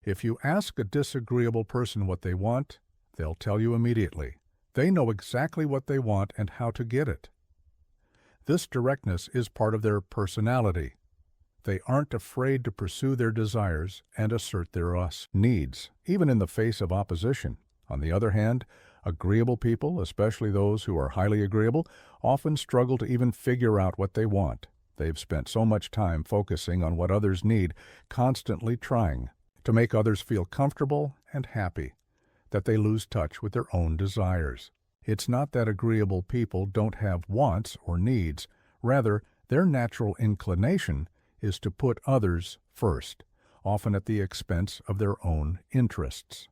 If you ask a disagreeable person what they want, they'll tell you immediately. They know exactly what they want and how to get it. This directness is part of their personality. They aren't afraid to pursue their desires and assert their needs, even in the face of opposition. On the other hand, agreeable people, especially those who are highly agreeable, often struggle to even figure out what they want. They've spent so much time focusing on what others need, constantly trying to make others feel comfortable and happy, that they lose touch with their own desires. It's not that agreeable people don't have wants or needs. Rather, their natural inclination is to put others first, often at the expense of their own interests.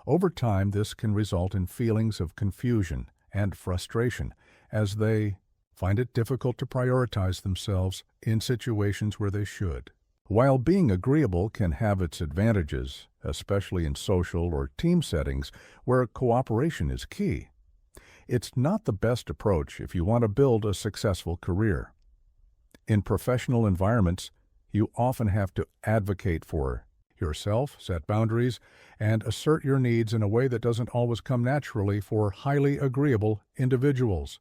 Over time, this can result in feelings of confusion and frustration as they find it difficult to prioritize themselves in situations where they should. While being agreeable can have its advantages, especially in social or team settings where cooperation is key, it's not the best approach if you want to build a successful career. In professional environments, you often have to advocate for yourself, set boundaries, and assert your needs in a way that doesn't always come naturally for highly agreeable individuals.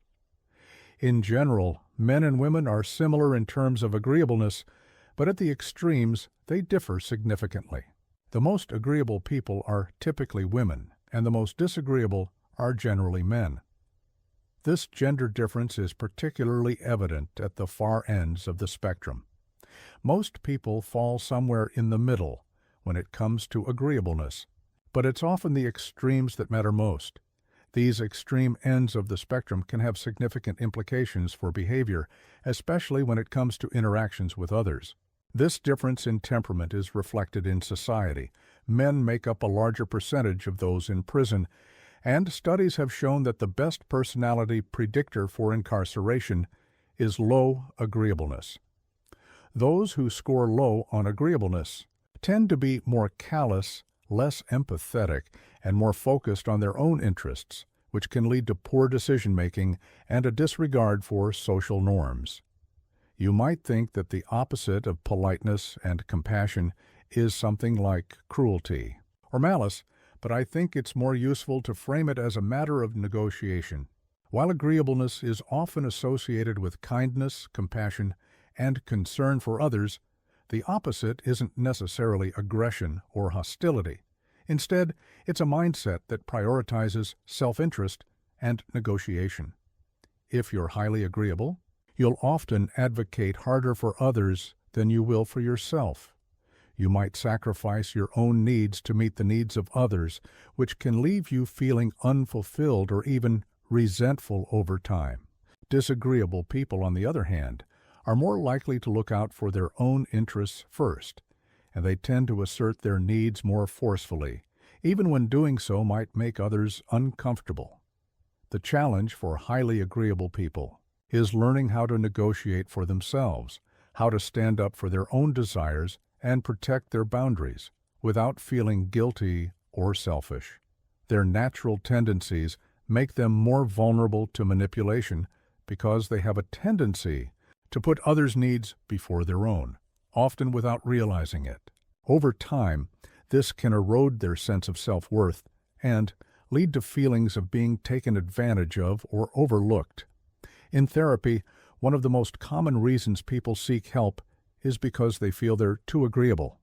In general, men and women are similar in terms of agreeableness, but at the extremes, they differ significantly. The most agreeable people are typically women, and the most disagreeable are generally men. This gender difference is particularly evident at the far ends of the spectrum. Most people fall somewhere in the middle when it comes to agreeableness, but it's often the extremes that matter most. These extreme ends of the spectrum can have significant implications for behavior, especially when it comes to interactions with others. This difference in temperament is reflected in society. Men make up a larger percentage of those in prison, and studies have shown that the best personality predictor for incarceration is low agreeableness. Those who score low on agreeableness tend to be more callous, less empathetic, and more focused on their own interests, which can lead to poor decision-making and a disregard for social norms. You might think that the opposite of politeness and compassion is something like cruelty or malice, but I think it's more useful to frame it as a matter of negotiation. While agreeableness is often associated with kindness, compassion, and concern for others, the opposite isn't necessarily aggression or hostility. Instead, it's a mindset that prioritizes self-interest and negotiation. If you're highly agreeable, you'll often advocate harder for others than you will for yourself. You might sacrifice your own needs to meet the needs of others, which can leave you feeling unfulfilled or even resentful over time. Disagreeable people, on the other hand, are more likely to look out for their own interests first, and they tend to assert their needs more forcefully, even when doing so might make others uncomfortable. The challenge for highly agreeable people is learning how to negotiate for themselves, how to stand up for their own desires and protect their boundaries without feeling guilty or selfish. Their natural tendencies make them more vulnerable to manipulation because they have a tendency to put others' needs before their own, often without realizing it. Over time, this can erode their sense of self-worth and lead to feelings of being taken advantage of or overlooked. In therapy, one of the most common reasons people seek help is because they feel they're too agreeable.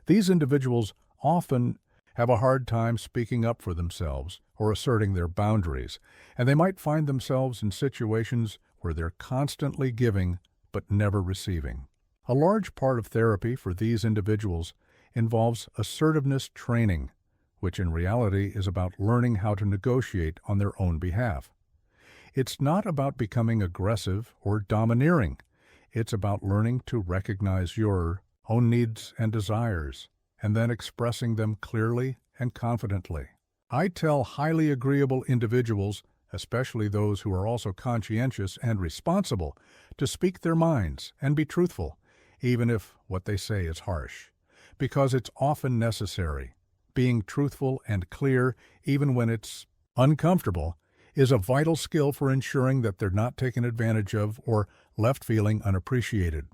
These individuals often have a hard time speaking up for themselves or asserting their boundaries, and they might find themselves in situations where they're constantly giving but never receiving. A large part of therapy for these individuals involves assertiveness training, which in reality is about learning how to negotiate on their own behalf. It's not about becoming aggressive or domineering. It's about learning to recognize your own needs and desires, and then expressing them clearly and confidently. I tell highly agreeable individuals, especially those who are also conscientious and responsible, to speak their minds and be truthful, even if what they say is harsh, because it's often necessary. Being truthful and clear, even when it's uncomfortable, is a vital skill for ensuring that they're not taken advantage of or left feeling unappreciated.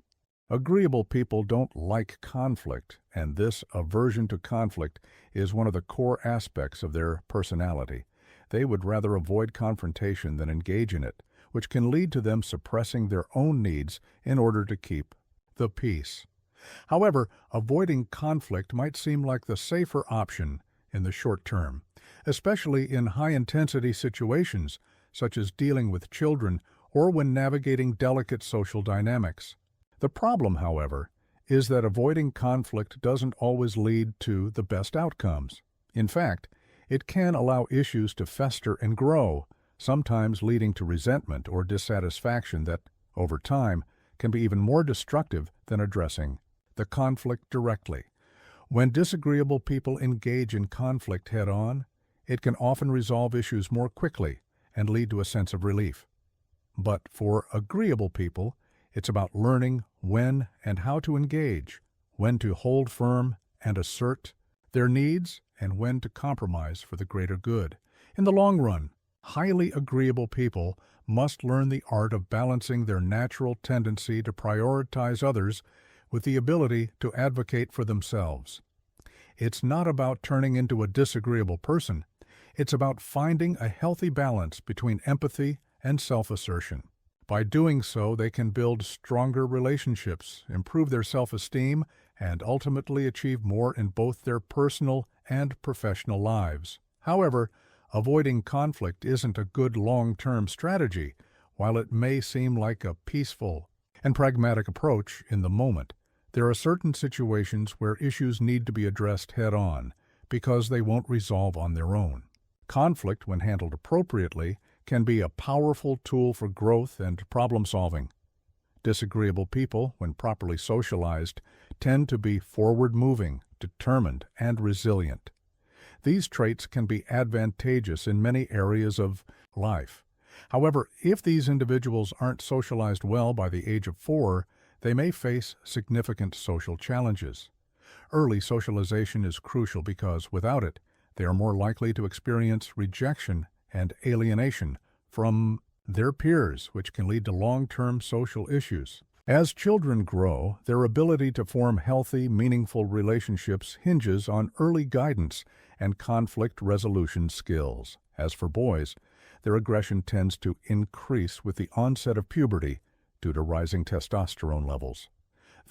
Agreeable people don't like conflict, and this aversion to conflict is one of the core aspects of their personality. They would rather avoid confrontation than engage in it, which can lead to them suppressing their own needs in order to keep the peace. However, avoiding conflict might seem like the safer option in the short term, especially in high-intensity situations, such as dealing with children or when navigating delicate social dynamics. The problem, however, is that avoiding conflict doesn't always lead to the best outcomes. In fact, it can allow issues to fester and grow, sometimes leading to resentment or dissatisfaction that, over time, can be even more destructive than addressing the conflict directly. When disagreeable people engage in conflict head-on, it can often resolve issues more quickly and lead to a sense of relief. But for agreeable people, it's about learning when and how to engage, when to hold firm and assert their needs, and when to compromise for the greater good. In the long run, highly agreeable people must learn the art of balancing their natural tendency to prioritize others with the ability to advocate for themselves. It's not about turning into a disagreeable person. It's about finding a healthy balance between empathy and self-assertion. By doing so, they can build stronger relationships, improve their self-esteem, and ultimately achieve more in both their personal and professional lives. However, avoiding conflict isn't a good long-term strategy, while it may seem like a peaceful and pragmatic approach in the moment. There are certain situations where issues need to be addressed head-on because they won't resolve on their own. Conflict, when handled appropriately, can be a powerful tool for growth and problem-solving. Disagreeable people, when properly socialized, tend to be forward-moving, determined, and resilient. These traits can be advantageous in many areas of life. However, if these individuals aren't socialized well by the age of 4, they may face significant social challenges. Early socialization is crucial because, without it, they are more likely to experience rejection and alienation from their peers, which can lead to long-term social issues. As children grow, their ability to form healthy, meaningful relationships hinges on early guidance and conflict resolution skills. As for boys, their aggression tends to increase with the onset of puberty due to rising testosterone levels.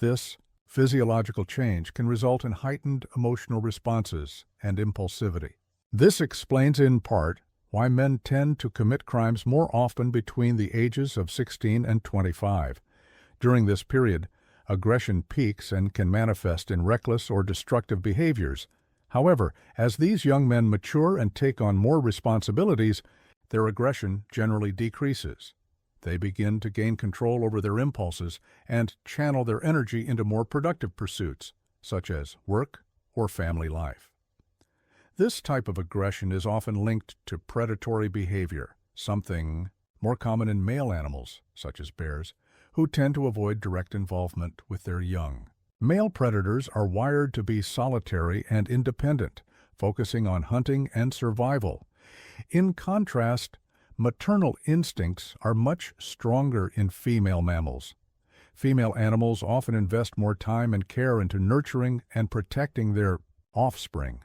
This physiological change can result in heightened emotional responses and impulsivity. This explains in part why men tend to commit crimes more often between the ages of 16 and 25. During this period, aggression peaks and can manifest in reckless or destructive behaviors. However, as these young men mature and take on more responsibilities, their aggression generally decreases. They begin to gain control over their impulses and channel their energy into more productive pursuits, such as work or family life. This type of aggression is often linked to predatory behavior, something more common in male animals, such as bears, who tend to avoid direct involvement with their young. Male predators are wired to be solitary and independent, focusing on hunting and survival. In contrast, maternal instincts are much stronger in female mammals. Female animals often invest more time and care into nurturing and protecting their offspring.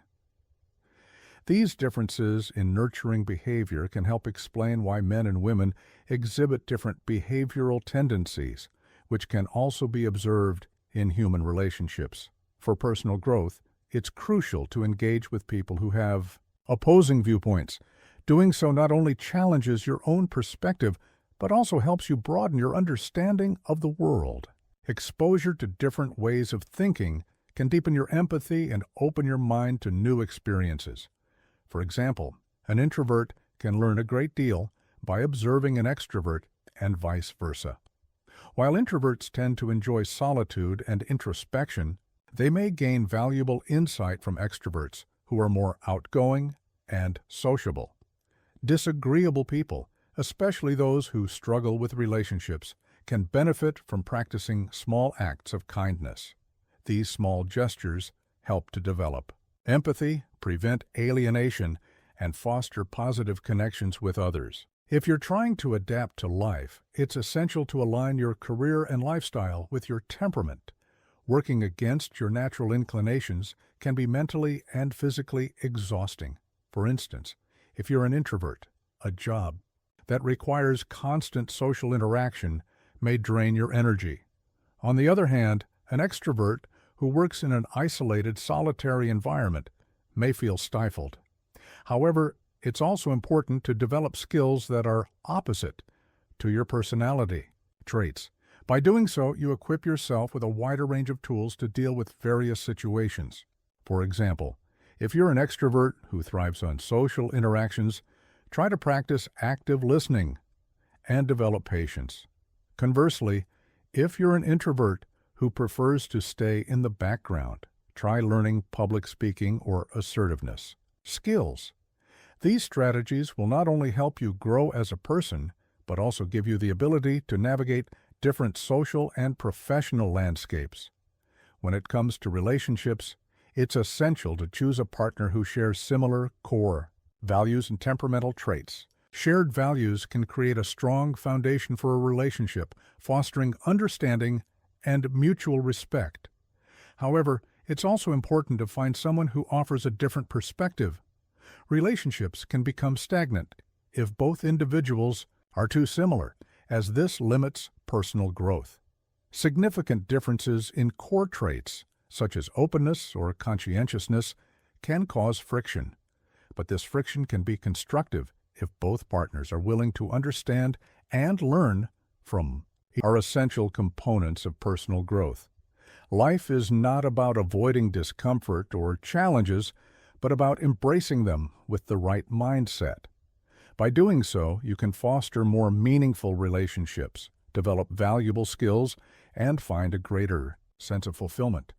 These differences in nurturing behavior can help explain why men and women exhibit different behavioral tendencies, which can also be observed in human relationships. For personal growth, it's crucial to engage with people who have opposing viewpoints. Doing so not only challenges your own perspective, but also helps you broaden your understanding of the world. Exposure to different ways of thinking can deepen your empathy and open your mind to new experiences. For example, an introvert can learn a great deal by observing an extrovert and vice versa. While introverts tend to enjoy solitude and introspection, they may gain valuable insight from extroverts who are more outgoing and sociable. Disagreeable people, especially those who struggle with relationships, can benefit from practicing small acts of kindness. These small gestures help to develop empathy, prevent alienation, and foster positive connections with others. If you're trying to adapt to life, it's essential to align your career and lifestyle with your temperament. Working against your natural inclinations can be mentally and physically exhausting. For instance, if you're an introvert, a job that requires constant social interaction may drain your energy. On the other hand, an extrovert who works in an isolated, solitary environment may feel stifled. However, it's also important to develop skills that are opposite to your personality traits. By doing so, you equip yourself with a wider range of tools to deal with various situations. For example, if you're an extrovert who thrives on social interactions, try to practice active listening and develop patience. Conversely, if you're an introvert who prefers to stay in the background, try learning public speaking or assertiveness skills. These strategies will not only help you grow as a person, but also give you the ability to navigate different social and professional landscapes. When it comes to relationships, it's essential to choose a partner who shares similar core values and temperamental traits. Shared values can create a strong foundation for a relationship, fostering understanding and mutual respect. However, it's also important to find someone who offers a different perspective. Relationships can become stagnant if both individuals are too similar, as this limits personal growth. Significant differences in core traits, such as openness or conscientiousness, can cause friction. But this friction can be constructive if both partners are willing to understand and learn from are essential components of personal growth. Life is not about avoiding discomfort or challenges, but about embracing them with the right mindset. By doing so, you can foster more meaningful relationships, develop valuable skills, and find a greater sense of fulfillment.